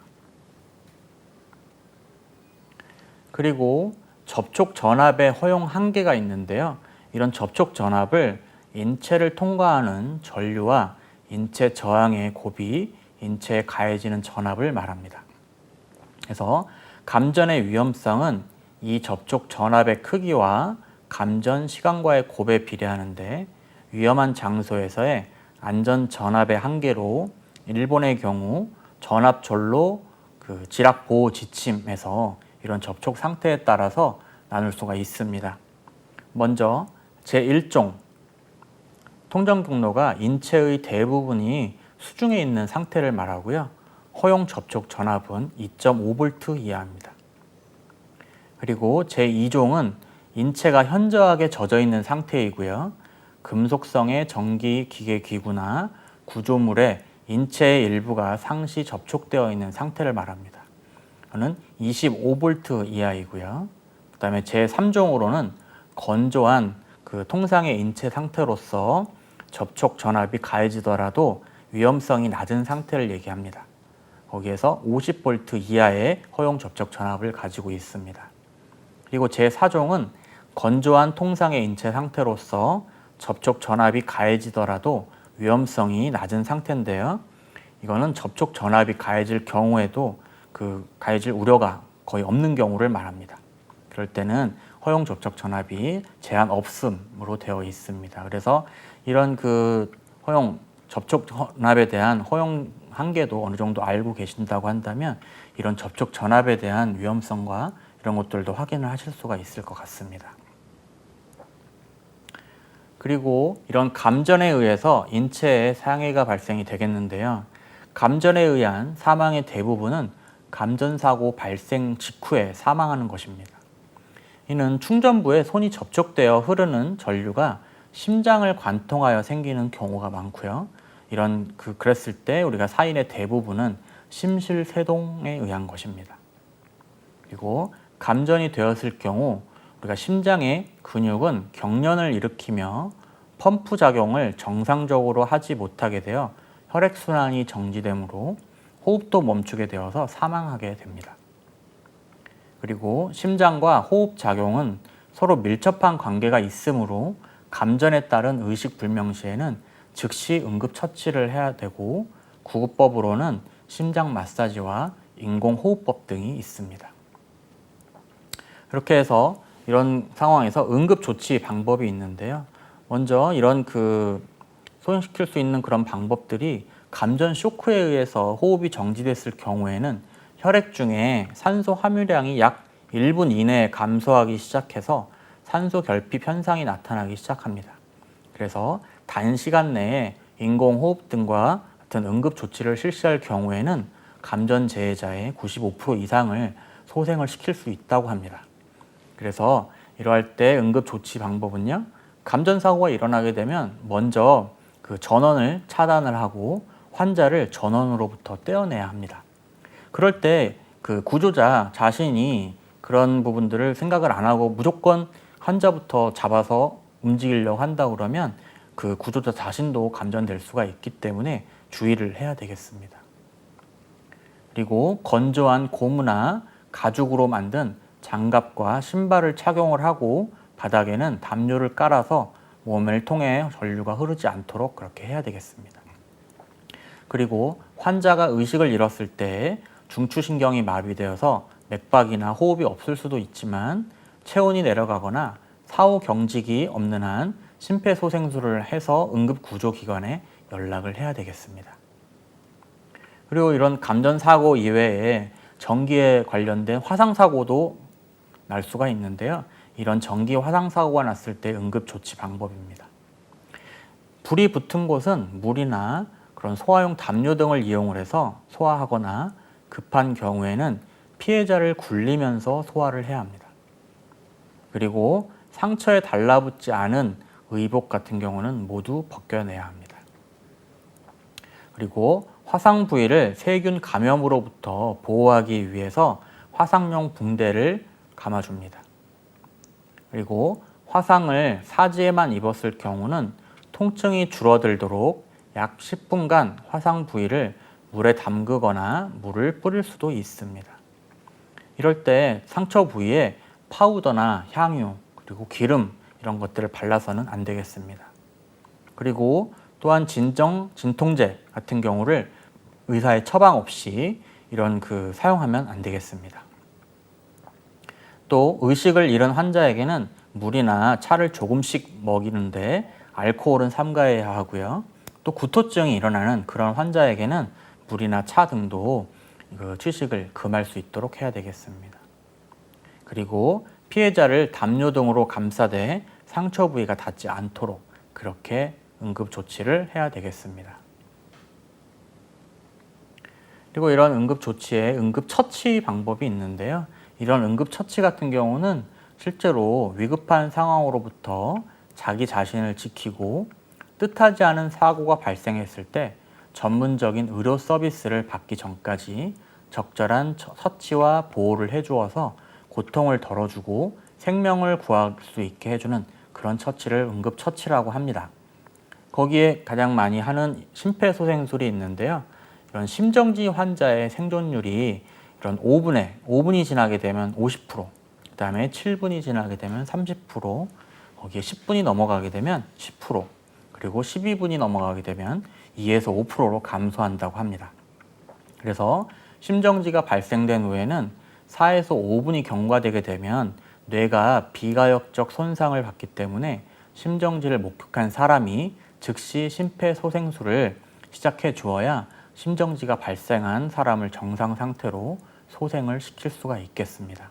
그리고 접촉 전압의 허용 한계가 있는데요. 이런 접촉 전압을 인체를 통과하는 전류와 인체 저항의 곱이 인체에 가해지는 전압을 말합니다. 그래서 감전의 위험성은 이 접촉 전압의 크기와 감전 시간과의 곱에 비례하는데 위험한 장소에서의 안전 전압의 한계로 일본의 경우 전압전로 그 지락 보호 지침에서 이런 접촉 상태에 따라서 나눌 수가 있습니다. 먼저 제1종 통전 경로가 인체의 대부분이 수중에 있는 상태를 말하고요. 허용 접촉 전압은 2.5V 이하입니다. 그리고 제2종은 인체가 현저하게 젖어 있는 상태이고요. 금속성의 전기 기계 기구나 구조물에 인체의 일부가 상시 접촉되어 있는 상태를 말합니다. 이는 25V 이하이고요. 그 다음에 제3종으로는 건조한 그 통상의 인체 상태로서 접촉 전압이 가해지더라도 위험성이 낮은 상태를 얘기합니다. 거기에서 50V 이하의 허용 접촉 전압을 가지고 있습니다. 그리고 제4종은 건조한 통상의 인체 상태로서 접촉 전압이 가해지더라도 위험성이 낮은 상태인데요. 이거는 접촉 전압이 가해질 경우에도 그 가해질 우려가 거의 없는 경우를 말합니다. 그럴 때는 허용 접촉 전압이 제한 없음으로 되어 있습니다. 그래서 이런 그 허용 접촉 전압에 대한 허용 한계도 어느 정도 알고 계신다고 한다면 이런 접촉 전압에 대한 위험성과 이런 것들도 확인을 하실 수가 있을 것 같습니다. 그리고 이런 감전에 의해서 인체에 상해가 발생이 되겠는데요. 감전에 의한 사망의 대부분은 감전사고 발생 직후에 사망하는 것입니다. 이는 충전부에 손이 접촉되어 흐르는 전류가 심장을 관통하여 생기는 경우가 많고요. 그랬을 때 우리가 사인의 대부분은 심실세동에 의한 것입니다. 그리고 감전이 되었을 경우 우리가 심장의 근육은 경련을 일으키며 펌프 작용을 정상적으로 하지 못하게 되어 혈액순환이 정지되므로 호흡도 멈추게 되어서 사망하게 됩니다. 그리고 심장과 호흡 작용은 서로 밀접한 관계가 있으므로 감전에 따른 의식불명 시에는 즉시 응급처치를 해야 되고 구급법으로는 심장 마사지와 인공호흡법 등이 있습니다. 이렇게 해서 이런 상황에서 응급조치 방법이 있는데요. 먼저 이런 소용시킬 수 있는 그런 방법들이 감전 쇼크에 의해서 호흡이 정지됐을 경우에는 혈액 중에 산소 함유량이 약 1분 이내에 감소하기 시작해서 산소 결핍 현상이 나타나기 시작합니다. 그래서 단시간 내에 인공호흡 등과 같은 응급조치를 실시할 경우에는 감전 재해자의 95% 이상을 소생을 시킬 수 있다고 합니다. 그래서 이러할 때 응급조치 방법은요. 감전사고가 일어나게 되면 먼저 그 전원을 차단을 하고 환자를 전원으로부터 떼어내야 합니다. 그럴 때 그 구조자 자신이 그런 부분들을 생각을 안 하고 무조건 환자부터 잡아서 움직이려고 한다 그러면 그 구조자 자신도 감전될 수가 있기 때문에 주의를 해야 되겠습니다. 그리고 건조한 고무나 가죽으로 만든 장갑과 신발을 착용을 하고 바닥에는 담요를 깔아서 몸을 통해 전류가 흐르지 않도록 그렇게 해야 되겠습니다. 그리고 환자가 의식을 잃었을 때 중추신경이 마비되어서 맥박이나 호흡이 없을 수도 있지만 체온이 내려가거나 사후 경직이 없는 한 심폐소생술을 해서 응급구조기관에 연락을 해야 되겠습니다. 그리고 이런 감전사고 이외에 전기에 관련된 화상사고도 날 수가 있는데요. 이런 전기 화상사고가 났을 때 응급조치 방법입니다. 불이 붙은 곳은 물이나 그런 소화용 담요 등을 이용을 해서 소화하거나 급한 경우에는 피해자를 굴리면서 소화를 해야 합니다. 그리고 상처에 달라붙지 않은 의복 같은 경우는 모두 벗겨내야 합니다. 그리고 화상 부위를 세균 감염으로부터 보호하기 위해서 화상용 붕대를 감아줍니다. 그리고 화상을 사지에만 입었을 경우는 통증이 줄어들도록 약 10분간 화상 부위를 물에 담그거나 물을 뿌릴 수도 있습니다. 이럴 때 상처 부위에 파우더나 향유 그리고 기름 이런 것들을 발라서는 안 되겠습니다. 그리고 또한 진통제 같은 경우를 의사의 처방 없이 사용하면 안 되겠습니다. 또 의식을 잃은 환자에게는 물이나 차를 조금씩 먹이는데 알코올은 삼가해야 하고요. 또 구토증이 일어나는 그런 환자에게는 물이나 차 등도 취식을 금할 수 있도록 해야 되겠습니다. 그리고 피해자를 담요 등으로 감싸되 상처 부위가 닿지 않도록 그렇게 응급조치를 해야 되겠습니다. 그리고 이런 응급조치에 응급처치 방법이 있는데요. 이런 응급처치 같은 경우는 실제로 위급한 상황으로부터 자기 자신을 지키고 뜻하지 않은 사고가 발생했을 때 전문적인 의료 서비스를 받기 전까지 적절한 처치와 보호를 해주어서 고통을 덜어주고 생명을 구할 수 있게 해주는 그런 처치를 응급처치라고 합니다. 거기에 가장 많이 하는 심폐소생술이 있는데요. 이런 심정지 환자의 생존율이 이런 5분이 지나게 되면 50%, 그다음에 7분이 지나게 되면 30%, 거기에 10분이 넘어가게 되면 10%, 그리고 12분이 넘어가게 되면 2에서 5%로 감소한다고 합니다. 그래서 심정지가 발생된 후에는 4에서 5분이 경과되게 되면 뇌가 비가역적 손상을 받기 때문에 심정지를 목격한 사람이 즉시 심폐소생술을 시작해 주어야 심정지가 발생한 사람을 정상 상태로 소생을 시킬 수가 있겠습니다.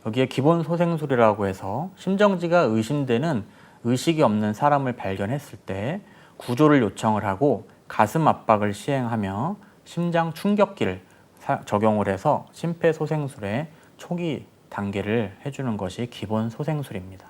여기에 기본 소생술이라고 해서 심정지가 의심되는 의식이 없는 사람을 발견했을 때 구조를 요청을 하고 가슴 압박을 시행하며 심장 충격기를 적용을 해서 심폐소생술의 초기 단계를 해주는 것이 기본 소생술입니다.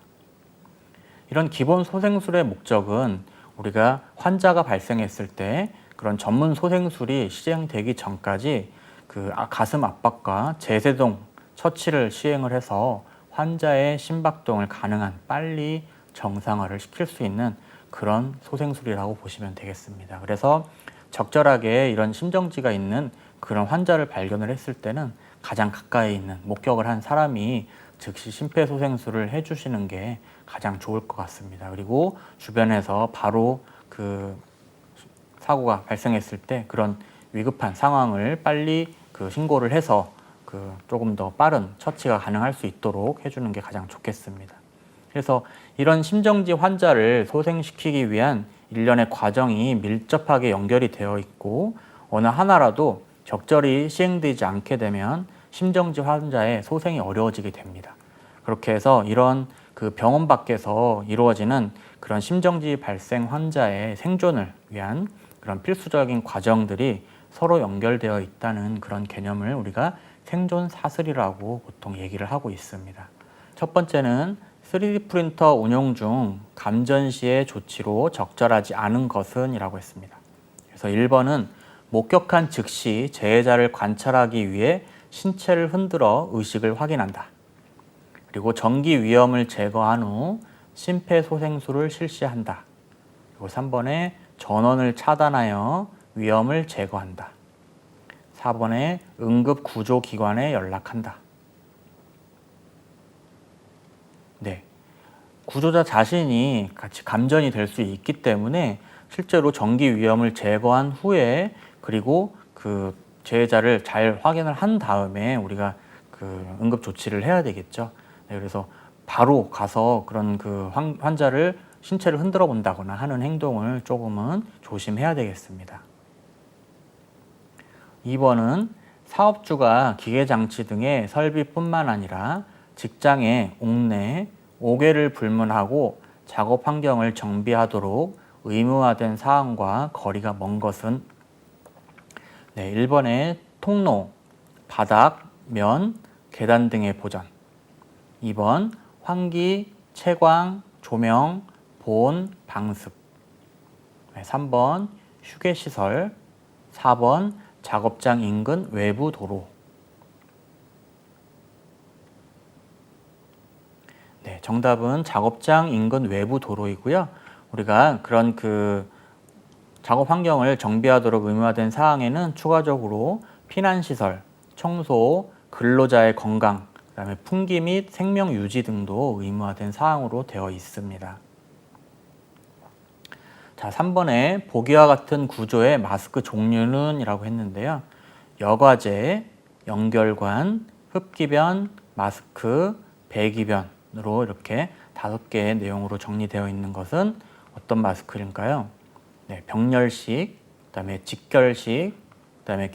이런 기본 소생술의 목적은 우리가 환자가 발생했을 때 그런 전문 소생술이 시행되기 전까지 그 가슴 압박과 제세동 처치를 시행을 해서 환자의 심박동을 가능한 빨리 정상화를 시킬 수 있는 그런 소생술이라고 보시면 되겠습니다. 그래서 적절하게 이런 심정지가 있는 그런 환자를 발견을 했을 때는 가장 가까이 있는 목격을 한 사람이 즉시 심폐소생술을 해주시는 게 가장 좋을 것 같습니다. 그리고 주변에서 바로 그 사고가 발생했을 때 그런 위급한 상황을 빨리 그 신고를 해서 그 조금 더 빠른 처치가 가능할 수 있도록 해주는 게 가장 좋겠습니다. 그래서 이런 심정지 환자를 소생시키기 위한 일련의 과정이 밀접하게 연결이 되어 있고 어느 하나라도 적절히 시행되지 않게 되면 심정지 환자의 소생이 어려워지게 됩니다. 그렇게 해서 이런 그 병원 밖에서 이루어지는 그런 심정지 발생 환자의 생존을 위한 그런 필수적인 과정들이 서로 연결되어 있다는 그런 개념을 우리가 생존 사슬이라고 보통 얘기를 하고 있습니다. 첫 번째는 3D 프린터 운용 중 감전 시의 조치로 적절하지 않은 것은 이라고 했습니다. 그래서 1번은 목격한 즉시 재해자를 관찰하기 위해 신체를 흔들어 의식을 확인한다. 그리고 전기 위험을 제거한 후 심폐소생술을 실시한다. 그리고 3번에 전원을 차단하여 위험을 제거한다. 4번에 응급구조기관에 연락한다. 네, 구조자 자신이 같이 감전이 될 수 있기 때문에 실제로 전기 위험을 제거한 후에 그리고 그 재해자를 잘 확인을 한 다음에 우리가 그 응급 조치를 해야 되겠죠. 네, 그래서 바로 가서 그런 그 환자를 신체를 흔들어 본다거나 하는 행동을 조금은 조심해야 되겠습니다. 2번은 사업주가 기계장치 등의 설비뿐만 아니라 직장의 옥내, 옥외를 불문하고 작업 환경을 정비하도록 의무화된 사항과 거리가 먼 것은 1번에 통로, 바닥, 면, 계단 등의 보전. 2번 환기, 채광, 조명, 보온, 방습. 3번 휴게시설. 4번 작업장 인근 외부 도로. 네, 정답은 작업장 인근 외부 도로이고요. 우리가 그런 그 작업 환경을 정비하도록 의무화된 사항에는 추가적으로 피난시설, 청소, 근로자의 건강, 그다음에 풍기 및 생명 유지 등도 의무화된 사항으로 되어 있습니다. 자, 3번에 보기와 같은 구조의 마스크 종류는 이라고 했는데요. 여과제, 연결관, 흡기변, 마스크, 배기변으로 이렇게 5개의 내용으로 정리되어 있는 것은 어떤 마스크일까요? 네, 병렬식, 그다음에 직결식, 그다음에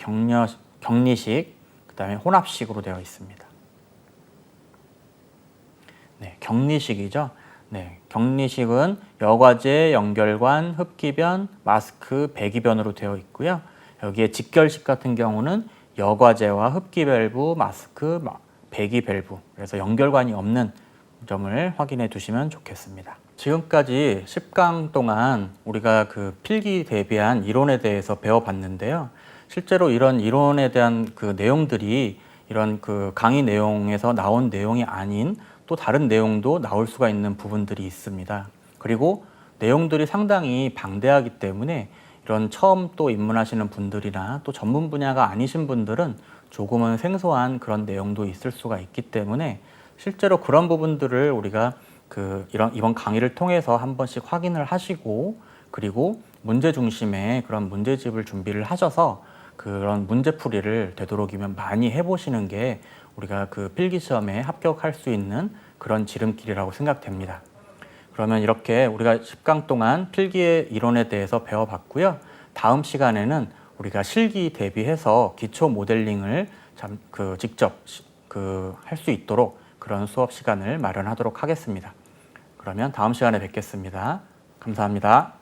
격리식, 그다음에 혼합식으로 되어 있습니다. 네, 격리식이죠. 네, 격리식은 여과제, 연결관, 흡기변, 마스크, 배기변으로 되어 있고요. 여기에 직결식 같은 경우는 여과제와 흡기 밸브, 마스크, 배기 밸브, 그래서 연결관이 없는 점을 확인해 두시면 좋겠습니다. 지금까지 10강 동안 우리가 그 필기 대비한 이론에 대해서 배워봤는데요. 실제로 이런 이론에 대한 그 내용들이 이런 그 강의 내용에서 나온 내용이 아닌 또 다른 내용도 나올 수가 있는 부분들이 있습니다. 그리고 내용들이 상당히 방대하기 때문에 이런 처음 또 입문하시는 분들이나 또 전문 분야가 아니신 분들은 조금은 생소한 그런 내용도 있을 수가 있기 때문에 실제로 그런 부분들을 우리가 이번 강의를 통해서 한 번씩 확인을 하시고, 그리고 문제 중심의 그런 문제집을 준비를 하셔서 그런 문제풀이를 되도록이면 많이 해보시는 게 우리가 그 필기시험에 합격할 수 있는 그런 지름길이라고 생각됩니다. 그러면 이렇게 우리가 10강 동안 필기의 이론에 대해서 배워봤고요. 다음 시간에는 우리가 실기 대비해서 기초 모델링을 직접 할 수 있도록 그런 수업 시간을 마련하도록 하겠습니다. 그러면 다음 시간에 뵙겠습니다. 감사합니다.